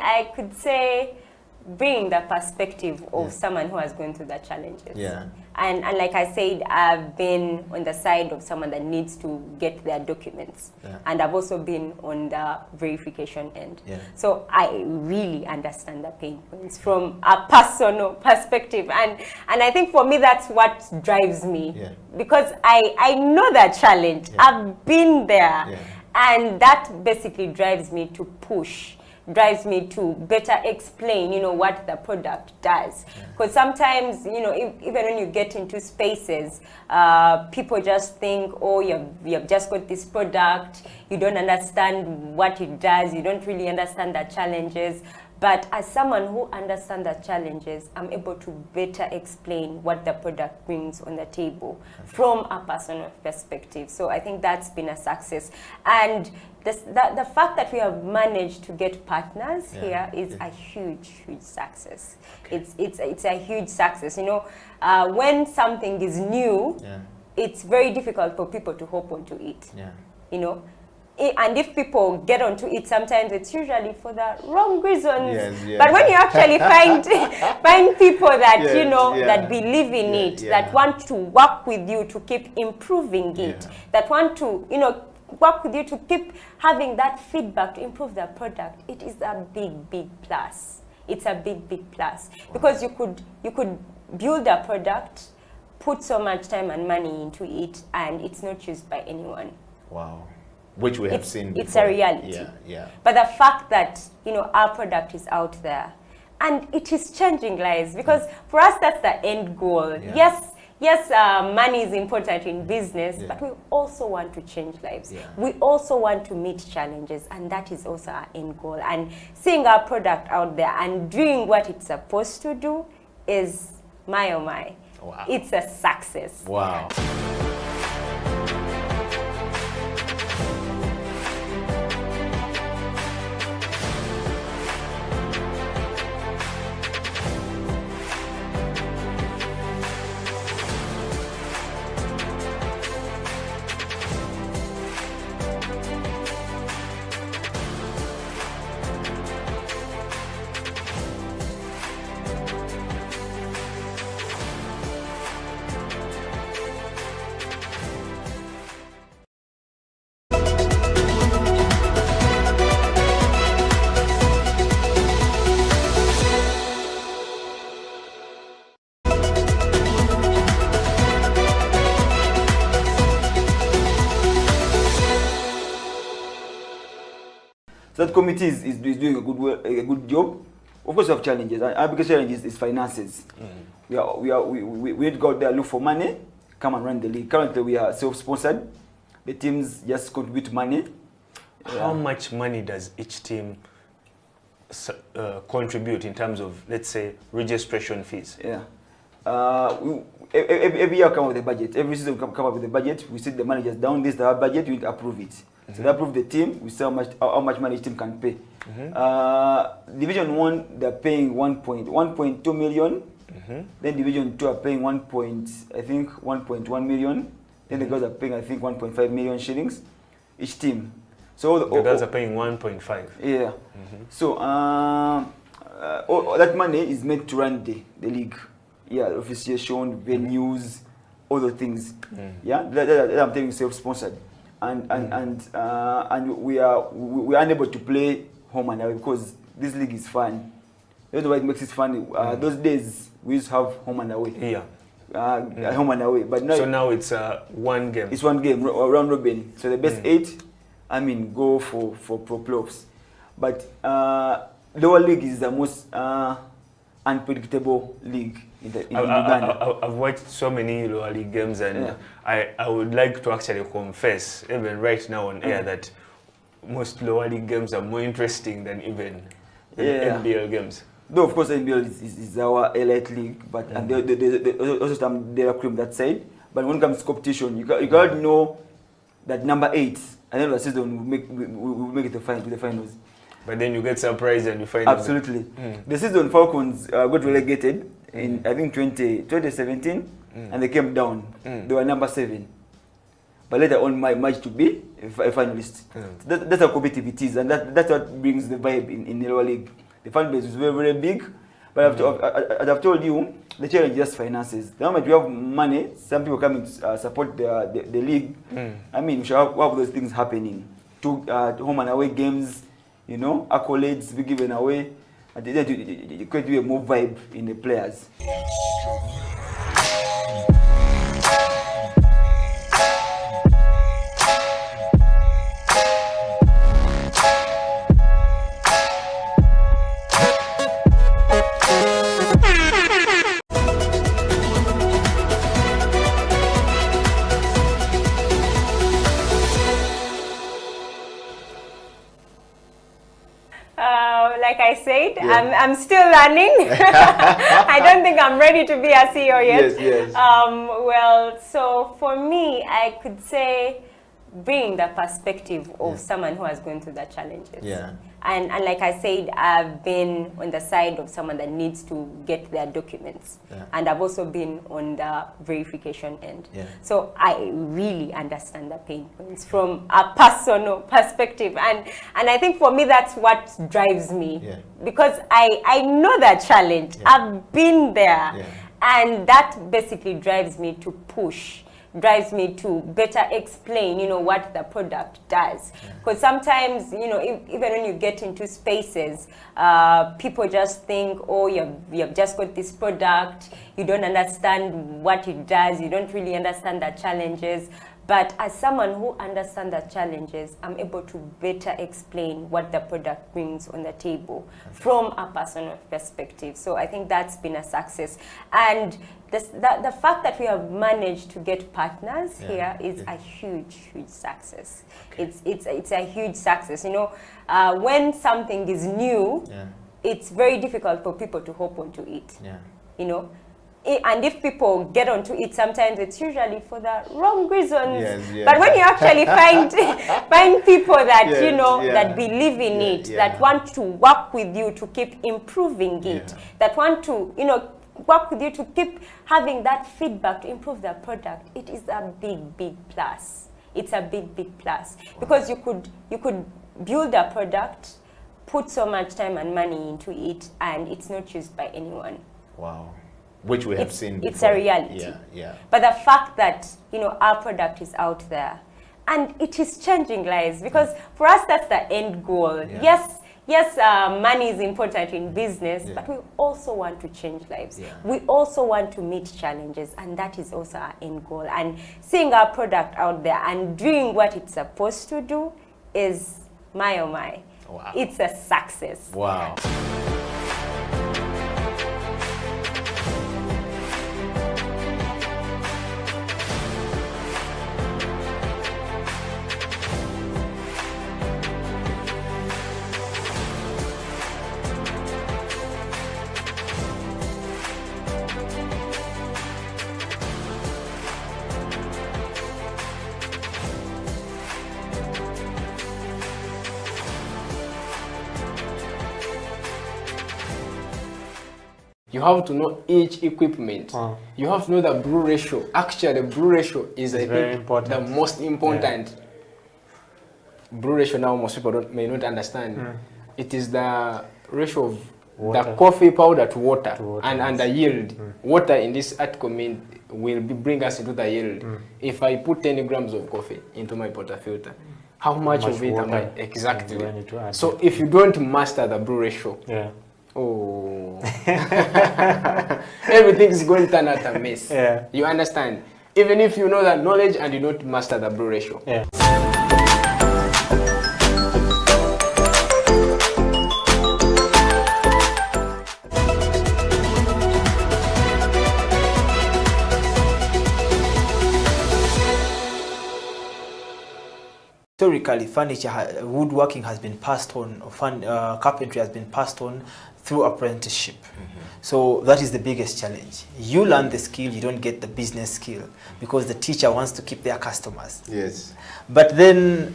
I could say bring the perspective of someone who has gone through the challenges. Yeah. And like I said, I've been on the side of someone that needs to get their documents. Yeah. And I've also been on the verification end. Yeah. So I really understand the pain points from a personal perspective. And I think for me, that's what drives me. Yeah. Because I know that challenge. Yeah. I've been there. Yeah. And that basically drives me to push, drives me to better explain, what the product does. Because sometimes, even when you get into spaces, people just think, oh, you've just got this product, you don't understand what it does, you don't really understand the challenges. But as someone who understands the challenges, I'm able to better explain what the product brings on the table from a personal perspective. So I think that's been a success. And the fact that we have managed to get partners here is a huge, huge success. Okay. It's a huge success. When something is new, it's very difficult for people to hop onto it. Yeah. And if people get onto it, sometimes it's usually for the wrong reasons. Yes. But when you actually find people that that believe in it, that want to work with you to keep improving it, that want to work with you to keep having that feedback to improve the product, it is a big, big plus. It's a big, big plus because you could build a product, put so much time and money into it, and it's not used by anyone. Wow. Which we have seen before. It's a reality. Yeah. But the fact that, our product is out there and it is changing lives, because for us, that's the end goal. Yeah. Yes, money is important in business, but we also want to change lives. Yeah. We also want to meet challenges, and that is also our end goal. And seeing our product out there and doing what it's supposed to do is my. Wow. It's a success. Wow. So that committee is doing a good job. Of course, we have challenges. Our biggest challenge is finances. We need to go out there, look for money, come and run the league. Currently, we are self-sponsored. The teams just contribute money. How much money does each team contribute in terms of, let's say, registration fees? Every year come with a budget. Every season we come up with a budget. We sit the managers down. This is our budget. We need to approve it. So they approve the team. We say how much money each team can pay. Division 1, they're paying 1.2 million. Then Division 2 are paying 1.1 million. Then the girls are paying, I think, 1.5 million shillings each team. So the girls are paying 1.5. Yeah. So that money is meant to run the league. Yeah, officiation, venues, other things. Yeah, that I'm telling you, self-sponsored, and we are unable to play home and away because this league is fun. You know why it makes it fun? Those days we used to have home and away. Yeah. Home and away, but now it's one game. It's one game, round robin. So the best 8, go for pro playoffs. But lower league is the most unpredictable league in Uganda. I've watched so many lower league games, and I would like to actually confess, even right now on air, that most lower league games are more interesting than even the NBL games. Though of course NBL is our elite league, but and there's also some data cream that side. But when it comes to competition, you gotta know that number 8 at the end of the season will make it to the finals. But then you get surprised and you find absolutely. The season Falcons got relegated in I think 2017, and they came down. They were number 7, but later on managed to be a finalist. That's how competitive it is, and that's what brings the vibe in the lower league. the fan base is very, very big. But as I've told you, the challenge is just finances. The moment you have money, some people come and support the league. I mean, we should have those things happening. Home and away games, you know, accolades be given away. And then you create a more vibe in the players. Like I said, I'm still learning. I don't think I'm ready to be a CEO yet. Yes. Well, so for me, I could say bring the perspective of someone who has gone through the challenges. Yeah. And like I said, I've been on the side of someone that needs to get their documents. Yeah. And I've also been on the verification end. Yeah. So I really understand the pain points from a personal perspective. And I think for me, that's what drives me. Yeah. Because I know that challenge. Yeah. I've been there. Yeah. And that basically drives me to push, drives me to better explain, you know, what the product does. Because sometimes, you know, even when you get into spaces, people just think, oh, you've just got this product, you don't understand what it does, you don't really understand the challenges. But as someone who understands the challenges, I'm able to better explain what the product brings on the table from a personal perspective. So I think that's been a success. And the fact that we have managed to get partners here is a huge success. It's a huge success. You know, when something is new, it's very difficult for people to hop onto it. You know. And if people get onto it, sometimes it's usually for the wrong reasons. But when you actually find people that you know that believe in it, that want to work with you to keep improving it, that want to work with you to keep having that feedback to improve the product, it is a big plus. It's a big plus because you could build a product, put so much time and money into it, and it's not used by anyone. Wow. Which we have seen before. It's a reality. Yeah. But the fact that, you know, our product is out there and it is changing lives, because for us that's the end goal. Yes, money is important in business, but we also want to change lives. We also want to meet challenges, and that is also our end goal. And seeing our product out there and doing what it's supposed to do is my oh my. Wow. It's a success. Wow. You have to know each equipment. You have to know the brew ratio. Actually, the brew ratio is very important. The most important. Brew ratio now most people may not understand. It is the ratio of the coffee powder to water, and the yield. Water in this article will bring us into the yield. If I put 10 grams of coffee into my portafilter, how much of it am I exactly? So if you don't master the brew ratio, oh, everything is going to turn out a mess. You understand? Even if you know that knowledge and you don't master the brew ratio. Historically, furniture, woodworking has been passed on, carpentry has been passed on through apprenticeship. So that is the biggest challenge. You learn the skill, you don't get the business skill because the teacher wants to keep their customers. But then,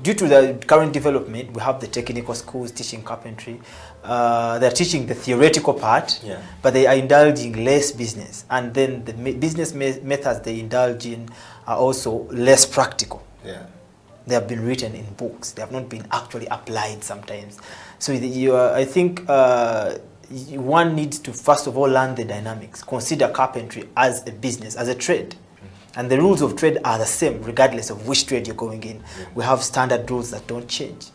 due to the current development, we have the technical schools teaching carpentry. They're teaching the theoretical part, but they are indulging less business. And then the business methods they indulge in are also less practical. They have been written in books. They have not been actually applied sometimes. So I think one needs to first of all learn the dynamics, consider carpentry as a business, as a trade. And the rules of trade are the same regardless of which trade you're going in. We have standard rules that don't change.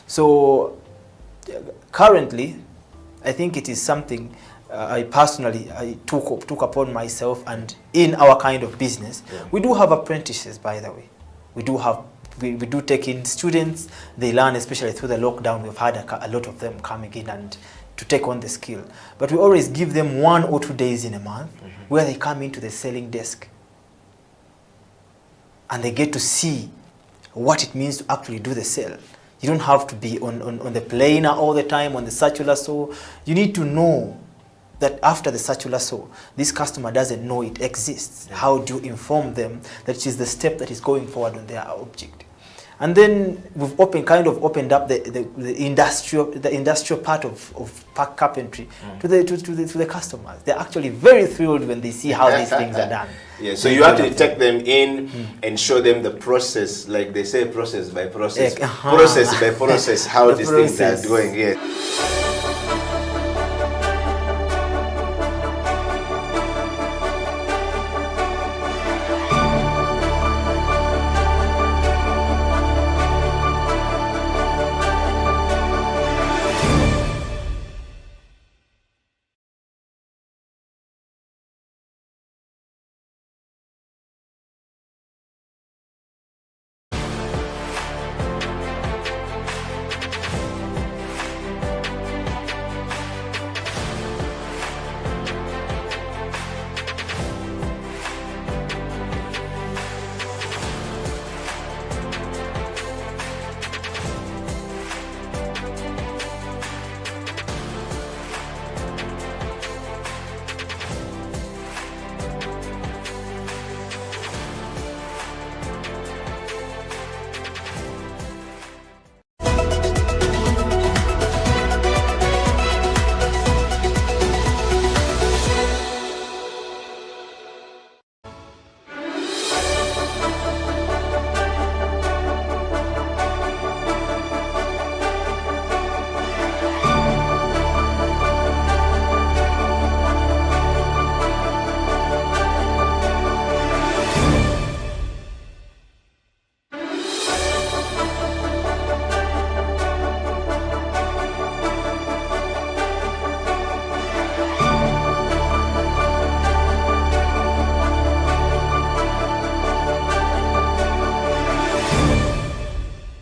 So currently, I think it is something I personally took upon myself, and in our kind of business, we do have apprentices, by the way. We do take in students. They learn, especially through the lockdown. We've had a lot of them coming in and to take on the skill. But we always give them 1 or 2 days in a month where they come into the selling desk and they get to see what it means to actually do the sale. You don't have to be on the planer all the time, on the circular saw. You need to know that after the circular saw, this customer doesn't know it exists. How do you inform them that it is the step that is going forward on their object? And then we've opened up the industrial part of carpentry to the customers. They're actually very thrilled when they see how these things are done. Yeah, so you actually take them in and show them the process, like they say, process by process, process by process, how these things are doing. Yeah.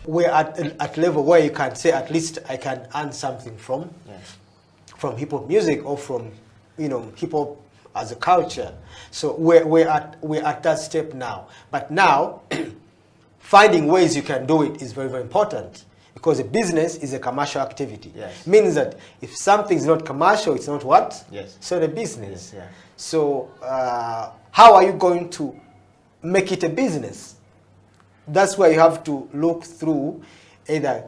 We're at level where you can say, at least I can earn something from hip hop music, or from hip hop as a culture. So we're at that step now. But now finding ways you can do it is very, very important, because a business is a commercial activity. Yes. Means that if something is not commercial, it's not what? Yes. So the business. Yes, yeah. So how are you going to make it a business? That's where you have to look through, either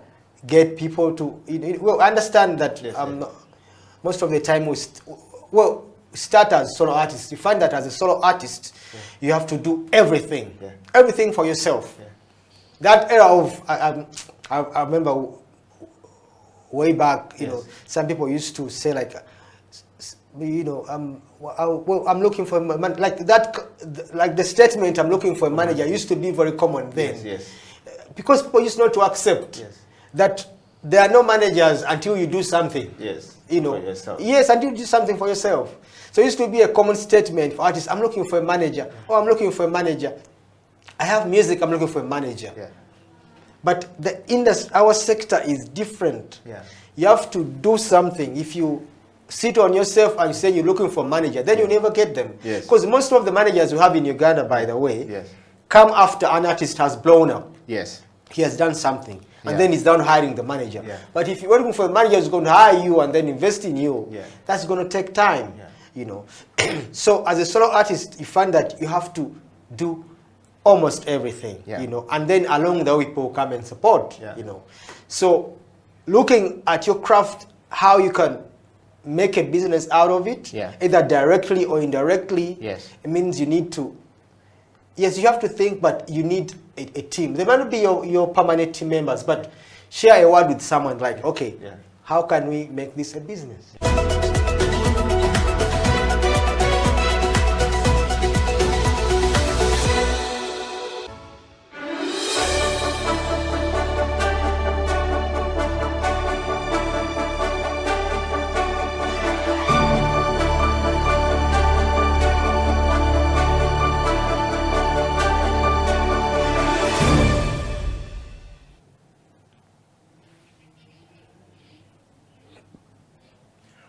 get people to, well, understand that most of the time start as solo artists. You find that as a solo artist, you have to do everything, everything for yourself. That era of, I remember way back, some people used to say like, I'm looking for a man, like that, like the statement, I'm looking for a manager, used to be very common then. Yes. Because people used not to accept that there are no managers until you do something. Yes. For yourself. Yes, until you do something for yourself. So it used to be a common statement for artists, I'm looking for a manager. Oh, I'm looking for a manager. I have music, I'm looking for a manager. Yeah. But the industry, our sector is different. Yeah. You have to do something. If you sit on yourself and say you're looking for a manager, then you never get them. Yes. Because most of the managers we have in Uganda, by the way, Yes. come after an artist has blown up. Yes. He has done something. And Yeah. then he's down hiring the manager. Yeah. But if you're looking for a manager who's going to hire you and then invest in you, Yeah. that's going to take time. Yeah. So as a solo artist, you find that you have to do almost everything. Yeah. And then along the way, people come and support. Yeah. So looking at your craft, how you can make a business out of it, Yeah. either directly or indirectly, Yes. it means you need to yes, you have to think, but you need a team. They might not be your permanent team members, but share a word with someone like, okay, how can we make this a business?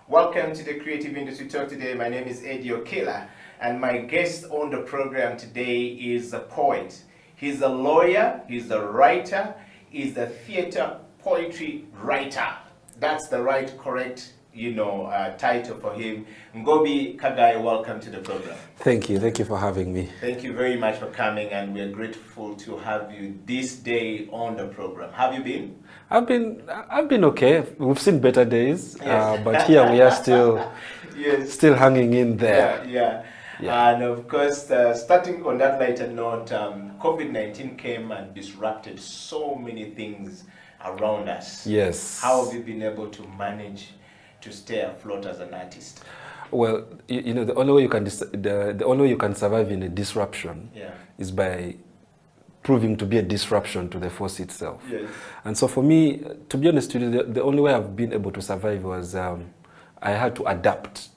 Welcome to the Creative Industry Talk today. My name is Eddie Okela, and my guest on the program today is a poet. He's a lawyer, he's a writer, he's a theater poetry writer. That's the right, correct, title for him. Ngobi Kagai, welcome to the program. Thank you for having me. Thank you very much for coming, and we're grateful to have you this day on the program. Have you been? I've been okay. We've seen better days, but here we are still still hanging in there. Yeah. And of course, starting on that lighter note, COVID-19 came and disrupted so many things around us. Yes. How have you been able to manage to stay afloat as an artist? Well, the only way you can the only way you can survive in a disruption is by proving to be a disruption to the force itself. Yes. And so for me, to be honest with you, the only way I've been able to survive was I had to adapt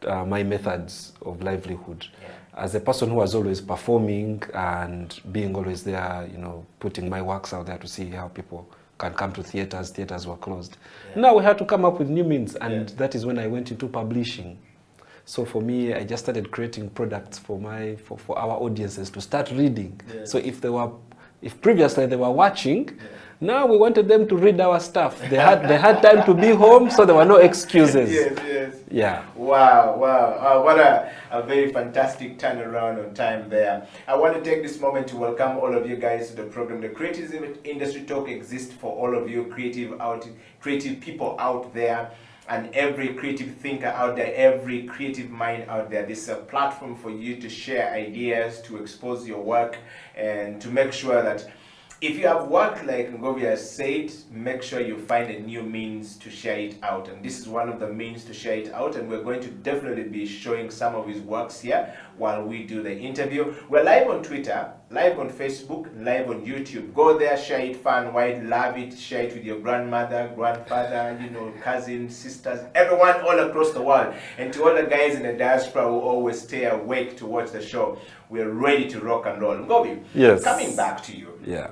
my methods of livelihood. As a person who was always performing and being always there, putting my works out there to see how people can come to theaters. Theaters were closed. Now we had to come up with new means, and that is when I went into publishing. So for me, I just started creating products for our audiences to start reading. So if previously they were watching, now we wanted them to read our stuff. They had time to be home, so there were no excuses. Yes. Yeah. Wow. What a very fantastic turnaround on time there. I want to take this moment to welcome all of you guys to the program. The Creative Industry Talk exists for all of you creative people out there, and every creative thinker out there, every creative mind out there. This is a platform for you to share ideas, to expose your work, and to make sure that if you have work like Ngobi has said, make sure you find a new means to share it out. And this is one of the means to share it out. And we're going to definitely be showing some of his works here while we do the interview. We're live on Twitter, live on Facebook, live on YouTube. Go there, share it far and wide, love it, share it with your grandmother, grandfather, cousins, sisters, everyone all across the world. And to all the guys in the diaspora who always stay awake to watch the show, we're ready to rock and roll. Ngobi, yes. Coming back to you. Yeah.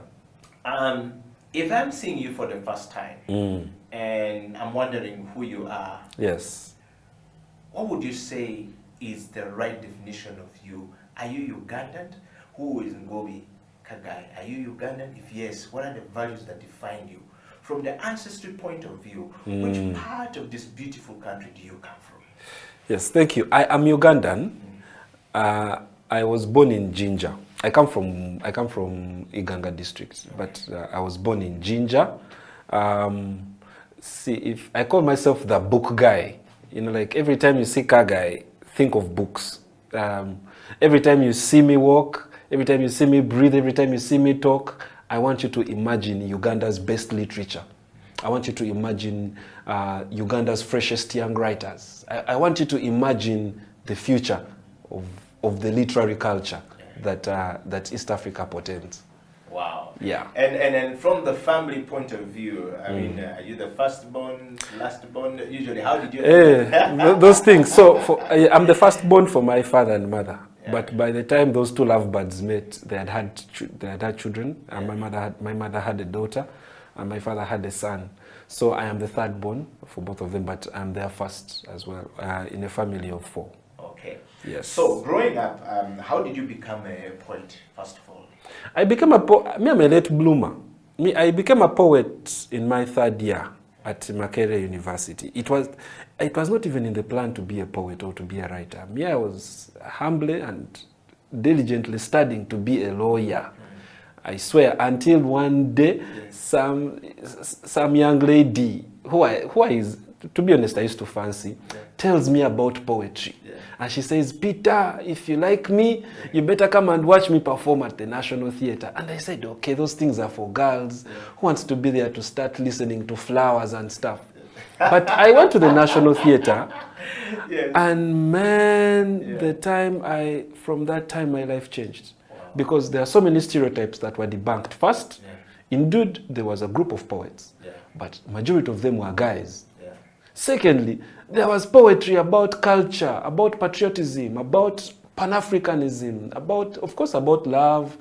If I'm seeing you for the first time and I'm wondering who you are, yes, what would you say is the right definition of you? Are you Ugandan? Who is Ngobi Kagai? Are you Ugandan? If yes, what are the values that define you? From the ancestry point of view, which part of this beautiful country do you come from? Yes, thank you. I am Ugandan. I was born in Jinja. I come from Uganda district, but I was born in Jinja. See, if I call myself the book guy, like every time you see Kagai, think of books. Every time you see me walk, every time you see me breathe, every time you see me talk, I want you to imagine Uganda's best literature. I want you to imagine Uganda's freshest young writers. I want you to imagine the future of the literary culture that East Africa portends. Wow. Yeah. And from the family point of view, I mean, are you the firstborn, lastborn? Usually, how did you? Those things. So I'm the firstborn for my father and mother. Yeah. But by the time those two lovebirds met, they had children. And my mother had a daughter, and my father had a son. So I am the thirdborn for both of them, but I'm their first as well in a family of 4. Okay. Yes. So growing up, how did you become a poet, first of all? I became a poet. I'm a late bloomer. I became a poet in my 3rd year at Makerere University. It was not even in the plan to be a poet or to be a writer. I was humbly and diligently studying to be a lawyer. I swear, until one day, some young lady who to be honest, I used to fancy, tells me about poetry. And she says, Peter, if you like me, you better come and watch me perform at the National Theatre. And I said, okay, those things are for girls. Who wants to be there to start listening to flowers and stuff? But I went to the National Theatre, and man, from that time, my life changed. Because there are so many stereotypes that were debunked. First, indeed, there was a group of poets, but majority of them were guys. Secondly, there was poetry about culture, about patriotism, about Pan-Africanism, of course, about love.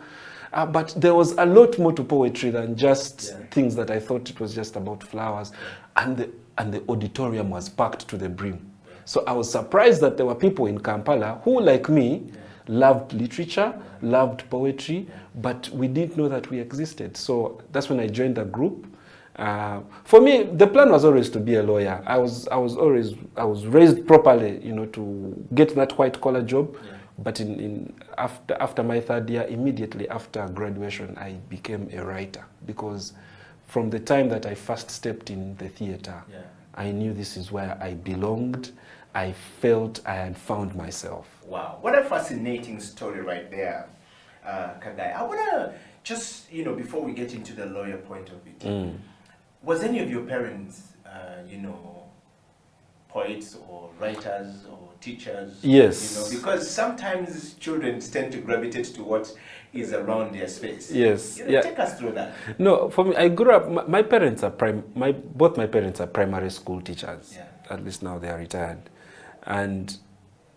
But there was a lot more to poetry than just things that I thought it was just about flowers. And the auditorium was packed to the brim. So I was surprised that there were people in Kampala who, like me, loved literature, loved poetry, but we didn't know that we existed. So that's when I joined the group. For me, the plan was always to be a lawyer. I was raised properly, to get that white collar job. But after my third year, immediately after graduation, I became a writer, because from the time that I first stepped in the theater, I knew this is where I belonged. I felt I had found myself. Wow, what a fascinating story right there, Kagai. I want to just, before we get into the lawyer point of it, was any of your parents, poets or writers or teachers? Yes. Because sometimes children tend to gravitate to what is around their space. Yes. Take us through that. No, for me, I grew up. My parents are both my parents are primary school teachers. At least now they are retired, and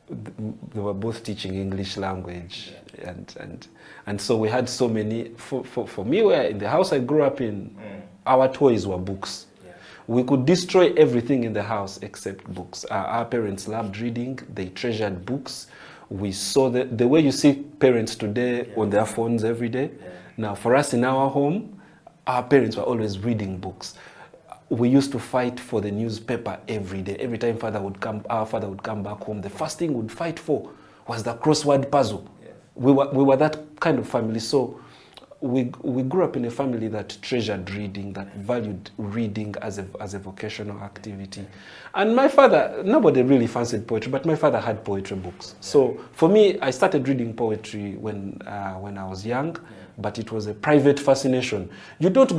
they were both teaching English language, and so we had so many. For me, where in the house I grew up in, our toys were books. We could destroy everything in the house except books. Our parents loved reading. They treasured books. We saw the way you see parents today on their phones every day. Now, for us in our home, our parents were always reading books. We used to fight for the newspaper every day. Every time our father would come back home, the first thing we'd fight for was the crossword puzzle. We were that kind of family. So we grew up in a family that treasured reading, that valued reading as a vocational activity. And my father, nobody really fancied poetry, but my father had poetry books. So for me, I started reading poetry when I was young, but it was a private fascination. You don't go